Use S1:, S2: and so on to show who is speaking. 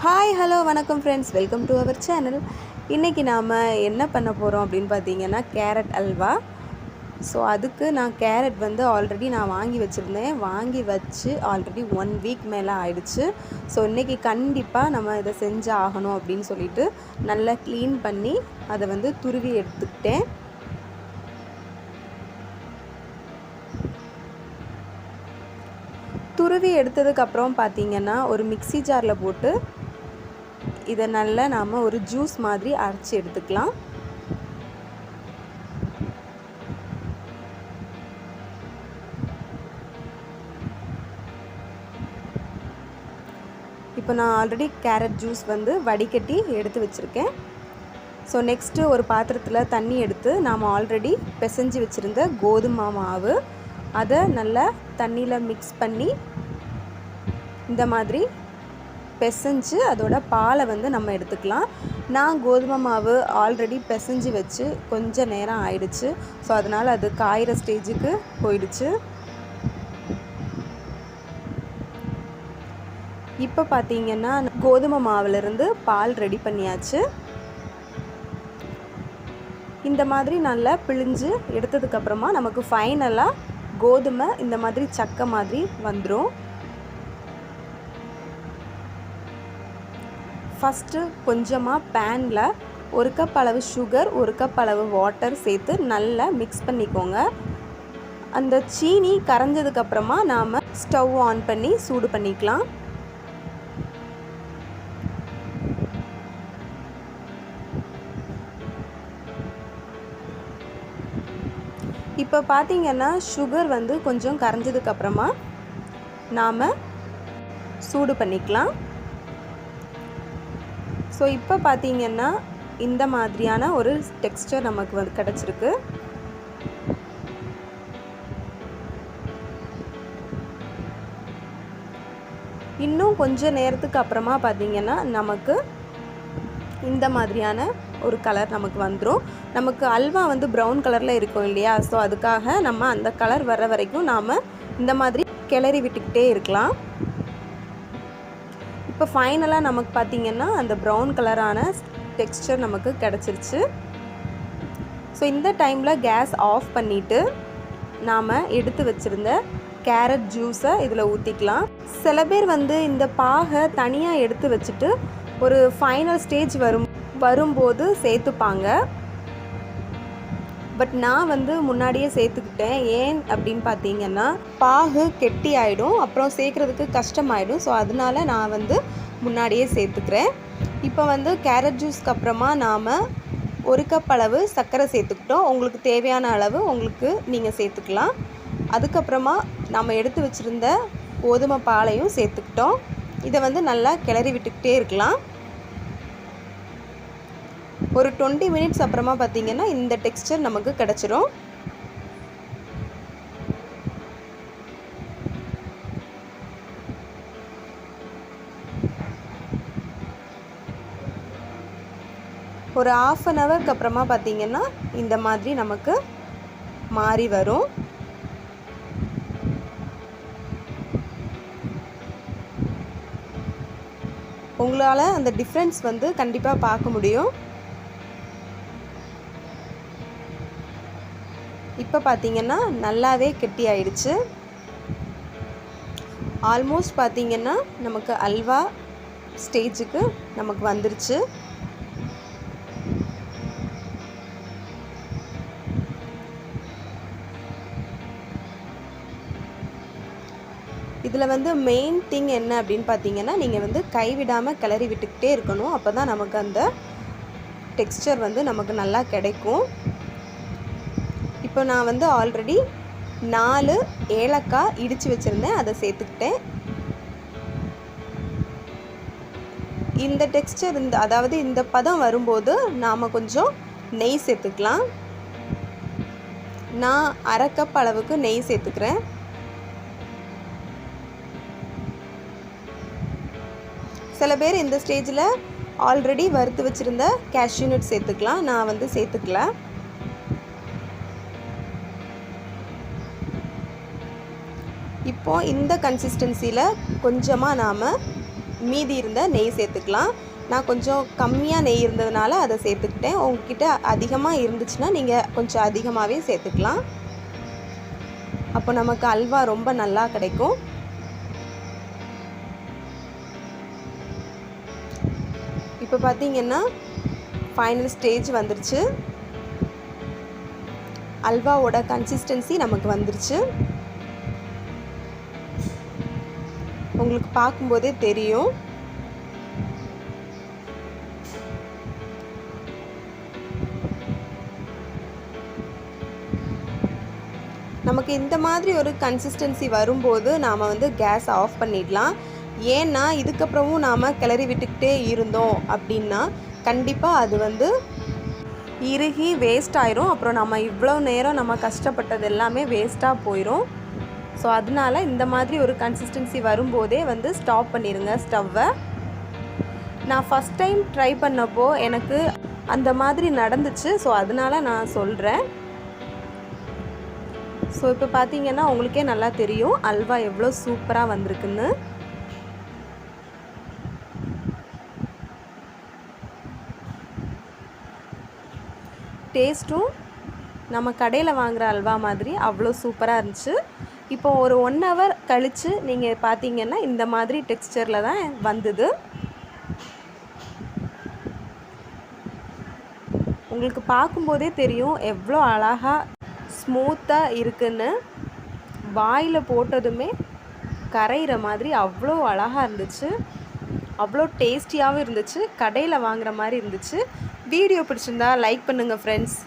S1: Hi hello வணக்கம் friends, welcome to our channel. இன்றைக்கி நாம் என்ன பண்ண போகிறோம் அப்படின்னு பார்த்தீங்கன்னா கேரட் அல்வா. ஸோ அதுக்கு நான் கேரட் ஆல்ரெடி நான் வாங்கி வச்சுருந்தேன். வாங்கி வச்சு ஆல்ரெடி 1 வீக் மேலே ஆயிடுச்சு. ஸோ இன்றைக்கி கண்டிப்பாக நம்ம இதை செஞ்சு ஆகணும் அப்படின்னு சொல்லிட்டு நல்லா க்ளீன் பண்ணி அதை துருவி எடுத்துக்கிட்டேன். துருவி எடுத்ததுக்கப்புறம் பார்த்திங்கன்னா ஒரு மிக்ஸி ஜாரில் போட்டு இதை நல்லா நாம் ஒரு ஜூஸ் மாதிரி அரைச்சி எடுத்துக்கலாம். இப்போ நான் ஆல்ரெடி கேரட் ஜூஸ் வடிகட்டி எடுத்து வச்சுருக்கேன். ஸோ நெக்ஸ்ட்டு ஒரு பாத்திரத்தில் தண்ணி எடுத்து நாம் ஆல்ரெடி பிசைஞ்சு வச்சுருந்த கோதுமை மாவு அதை நல்லா தண்ணியில் மிக்ஸ் பண்ணி இந்த மாதிரி பிசைஞ்சு அதோட பாலை நம்ம எடுத்துக்கலாம். நான் கோதுமை மாவு ஆல்ரெடி பிசைஞ்சு வச்சு கொஞ்சம் நேரம் ஆயிடுச்சு. ஸோ அதனால் அது காயிற ஸ்டேஜுக்கு போயிடுச்சு. இப்போ பார்த்திங்கன்னா கோதுமை மாவுலேருந்து பால் ரெடி பண்ணியாச்சு. இந்த மாதிரி நல்லா பிழிஞ்சு எடுத்ததுக்கப்புறமா நமக்கு ஃபைனலாக கோதுமை இந்த மாதிரி சக்கை மாதிரி வந்துடும். ஃபஸ்ட்டு கொஞ்சமாக பேனில் 1 கப் அளவு சுகர், 1 கப் அளவு வாட்டர் சேர்த்து நல்லா மிக்ஸ் பண்ணிக்கோங்க. அந்த சீனி கரைஞ்சதுக்கப்புறமா நாம் ஸ்டவ் ஆன் பண்ணி சூடு பண்ணிக்கலாம். இப்போ பார்த்திங்கன்னா சுகர் கொஞ்சம் கரைஞ்சதுக்கப்புறமா நாம் சூடு பண்ணிக்கலாம். ஸோ இப்போ பார்த்திங்கன்னா இந்த மாதிரியான ஒரு டெக்ஸ்சர் நமக்கு கிடச்சிருக்கு. இன்னும் கொஞ்சம் நேரத்துக்கு அப்புறமா பார்த்திங்கன்னா நமக்கு இந்த மாதிரியான ஒரு கலர் நமக்கு வந்துடும். நமக்கு அல்வா ப்ரௌன் கலரில் இருக்கும் இல்லையா? ஸோ அதுக்காக நம்ம அந்த கலர் வர வரைக்கும் நாம் இந்த மாதிரி கிளறி விட்டுக்கிட்டே இருக்கலாம். இப்போ ஃபைனலாக நமக்கு பார்த்திங்கன்னா அந்த ப்ரௌன் கலரான டெக்ஸ்சர் நமக்கு கிடச்சிருச்சு. ஸோ இந்த டைமில் கேஸ் ஆஃப் பண்ணிவிட்டு நாம் எடுத்து வச்சுருந்த கேரட் ஜூஸை இதில் ஊற்றிக்கலாம். சில பேர் இந்த பாகை தனியாக எடுத்து வச்சுட்டு ஒரு ஃபைனல் ஸ்டேஜ் வரும்போது சேர்த்துப்பாங்க. பட் நான் முன்னாடியே சேர்த்துக்கிட்டேன். ஏன் அப்படின்னு பார்த்தீங்கன்னா பாகு கெட்டி ஆகிடும், அப்புறம் சேர்க்குறதுக்கு கஷ்டமாயிடும். ஸோ அதனால நான் முன்னாடியே சேர்த்துக்கிறேன். இப்போ கேரட் ஜூஸ்க்கு அப்புறமா நாம் 1 கப் அளவு சர்க்கரை சேர்த்துக்கிட்டோம். உங்களுக்கு தேவையான அளவு நீங்கள் சேர்த்துக்கலாம். அதுக்கப்புறமா நம்ம எடுத்து வச்சுருந்த கோதுமை பாலையும் சேர்த்துக்கிட்டோம். இதை நல்லா கிளறி விட்டுக்கிட்டே இருக்கலாம். ஒரு 20 மினிட்ஸ் அப்புறமா பார்த்திங்கன்னா இந்த டெக்ஸ்சர் நமக்கு கிடச்சிரும். ஒரு 1/2 ஹவருக்கு அப்புறமா பார்த்திங்கன்னா இந்த மாதிரி நமக்கு மாறி வரும். உங்களால் அந்த டிஃப்ரென்ஸ் கண்டிப்பாக பார்க்க முடியும். இப்போ பார்த்திங்கன்னா நல்லாவே கெட்டி ஆயிடுச்சு. ஆல்மோஸ்ட் பார்த்திங்கன்னா நமக்கு அல்வா ஸ்டேஜுக்கு நமக்கு வந்துருச்சு. இதில் மெயின் திங் என்ன அப்படின்னு பார்த்தீங்கன்னா நீங்கள் கைவிடாமல் கிளறி விட்டுக்கிட்டே இருக்கணும். அப்போ தான் நமக்கு அந்த டெக்ஸ்சர் நமக்கு நல்லா கிடைக்கும். இப்போ நான் ஆல்ரெடி 4 ஏலக்காய் இடித்து வச்சுருந்தேன், அதை சேர்த்துக்கிட்டேன். இந்த டெக்ஸ்சர் அதாவது இந்த பதம் வரும்போது நாம் கொஞ்சம் நெய் சேர்த்துக்கலாம். நான் 1/2 கப் அளவுக்கு நெய் சேர்த்துக்கிறேன். சில பேர் இந்த ஸ்டேஜில் ஆல்ரெடி வறுத்து வச்சுருந்த கேஷ்யூ நட் சேர்த்துக்கலாம். நான் சேர்த்துக்கல. இப்போ இந்த கன்சிஸ்டன்சியில் கொஞ்சமாக நாம் மீதி இருந்த நெய் சேர்த்துக்கலாம். நான் கொஞ்சம் கம்மியாக நெய் இருந்ததுனால அதை சேர்த்துக்கிட்டேன். உங்ககிட்ட அதிகமாக இருந்துச்சுன்னா நீங்கள் கொஞ்சம் அதிகமாகவே சேர்த்துக்கலாம். அப்போ நமக்கு அல்வா ரொம்ப நல்லா கிடைக்கும். இப்போ பார்த்தீங்கன்னா ஃபைனல் ஸ்டேஜ் வந்துருச்சு. அல்வாவோட கன்சிஸ்டன்சி நமக்கு வந்துருச்சு. உங்களுக்கு பார்க்கும்போதே தெரியும். நமக்கு இந்த மாதிரி ஒரு கன்சிஸ்டன்சி வரும்போது நாம் கேஸ் ஆஃப் பண்ணிடலாம். ஏன்னா இதுக்கப்புறமும் நாம் கிளறி விட்டுக்கிட்டே இருந்தோம் அப்படின்னா கண்டிப்பாக அது இறுகி வேஸ்ட் ஆயிரும். அப்புறம் நம்ம இவ்வளோ நேரம் நம்ம கஷ்டப்பட்டது எல்லாமே வேஸ்ட்டாக போயிடும். ஸோ அதனால இந்த மாதிரி ஒரு கன்சிஸ்டன்சி வரும்போதே ஸ்டாப் பண்ணிடுங்க ஸ்டவ்வை. நான் ஃபஸ்ட் டைம் ட்ரை பண்ணப்போ எனக்கு அந்த மாதிரி நடந்துச்சு. ஸோ அதனால நான் சொல்கிறேன். ஸோ இப்போ பார்த்தீங்கன்னா உங்களுக்கே நல்லா தெரியும் அல்வா எவ்வளோ சூப்பராக வந்திருக்குன்னு. டேஸ்ட்டும் நம்ம கடையில் வாங்குகிற அல்வா மாதிரி அவ்வளோ சூப்பராக இருந்துச்சு. இப்போ ஒரு 1 hour கழித்து நீங்கள் பார்த்தீங்கன்னா இந்த மாதிரி டெக்ஸ்சரில் தான் வந்தது. உங்களுக்கு பார்க்கும்போதே தெரியும் எவ்வளோ அழகாக ஸ்மூத்தாக இருக்குன்னு. வாயில் போட்டதுமே கரைகிற மாதிரி அவ்வளோ அழகாக இருந்துச்சு. அவ்வளோ டேஸ்டியாகவும் இருந்துச்சு. கடையில் வாங்குகிற மாதிரி இருந்துச்சு. வீடியோ பிடிச்சிருந்தா லைக் பண்ணுங்கள் ஃப்ரெண்ட்ஸ்.